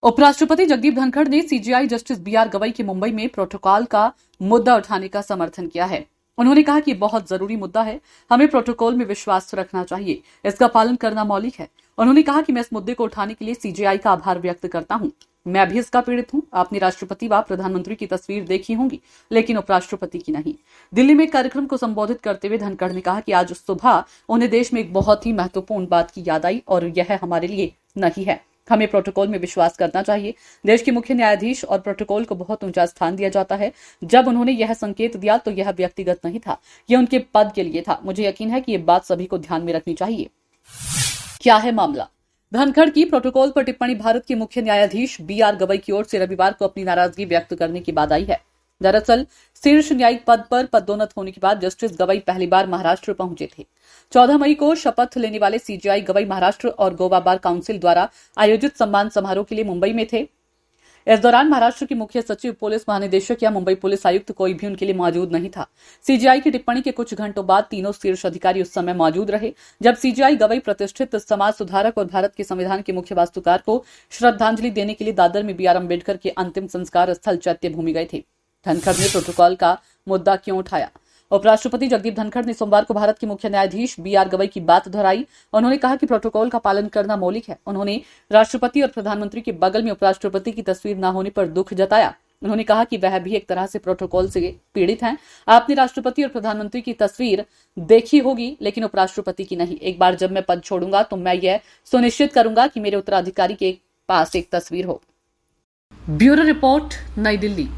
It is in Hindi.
उपराष्ट्रपति जगदीप धनखड़ ने सीजेआई जस्टिस बीआर गवई के मुंबई में प्रोटोकॉल का मुद्दा उठाने का समर्थन किया है। उन्होंने कहा कि ये बहुत जरूरी मुद्दा है, हमें प्रोटोकॉल में विश्वास रखना चाहिए, इसका पालन करना मौलिक है। उन्होंने कहा कि मैं इस मुद्दे को उठाने के लिए सीजेआई का आभार व्यक्त करता हूं। मैं भी इसका पीड़ित हूं। आपने राष्ट्रपति व प्रधानमंत्री की तस्वीर देखी होंगी, लेकिन उपराष्ट्रपति की नहीं। दिल्ली में एक कार्यक्रम को संबोधित करते हुए धनखड़ ने कहा कि आज सुबह उन्हें देश में एक बहुत ही महत्वपूर्ण बात की याद आई और यह हमारे लिए नहीं है। हमें प्रोटोकॉल में विश्वास करना चाहिए। देश के मुख्य न्यायाधीश और प्रोटोकॉल को बहुत ऊंचा स्थान दिया जाता है। जब उन्होंने यह संकेत दिया तो यह व्यक्तिगत नहीं था, यह उनके पद के लिए था। मुझे यकीन है कि यह बात सभी को ध्यान में रखनी चाहिए। क्या है मामला? धनखड़ की प्रोटोकॉल पर टिप्पणी भारत के मुख्य न्यायाधीश बीआर गवई की ओर से रविवार को अपनी नाराजगी व्यक्त करने के बाद आई है। दरअसल शीर्ष न्यायिक पद पर पदोन्नत होने के बाद जस्टिस गवई पहली बार महाराष्ट्र पहुंचे थे। 14 मई को शपथ लेने वाले सीजेआई गवई महाराष्ट्र और गोवा बार काउंसिल द्वारा आयोजित सम्मान समारोह के लिए मुंबई में थे। इस दौरान महाराष्ट्र के मुख्य सचिव, पुलिस महानिदेशक या मुंबई पुलिस आयुक्त कोई भी उनके लिए मौजूद नहीं था। सीजेआई की टिप्पणी के कुछ घंटों बाद तीनों शीर्ष अधिकारी उस समय मौजूद रहे जब सीजेआई गवई प्रतिष्ठित समाज सुधारक और भारत के संविधान के मुख्य वास्तुकार को श्रद्धांजलि देने के लिए दादर में बीआर अम्बेडकर के अंतिम संस्कार स्थल चैत्य भूमि गए थे। धनखड़ ने प्रोटोकॉल का मुद्दा क्यों उठाया? उपराष्ट्रपति जगदीप धनखड़ ने सोमवार को भारत के मुख्य न्यायाधीश बीआर गवई की बात दोहराई। उन्होंने कहा कि प्रोटोकॉल का पालन करना मौलिक है। उन्होंने राष्ट्रपति और प्रधानमंत्री के बगल में उपराष्ट्रपति की तस्वीर न होने पर दुख जताया। उन्होंने कहा कि वह भी एक तरह से प्रोटोकॉल से पीड़ित हैं। आपने राष्ट्रपति और प्रधानमंत्री की तस्वीर देखी होगी, लेकिन उपराष्ट्रपति की नहीं। एक बार जब मैं पद छोड़ूंगा तो मैं यह सुनिश्चित करूंगा कि मेरे उत्तराधिकारी के पास एक तस्वीर हो। ब्यूरो रिपोर्ट, नई दिल्ली।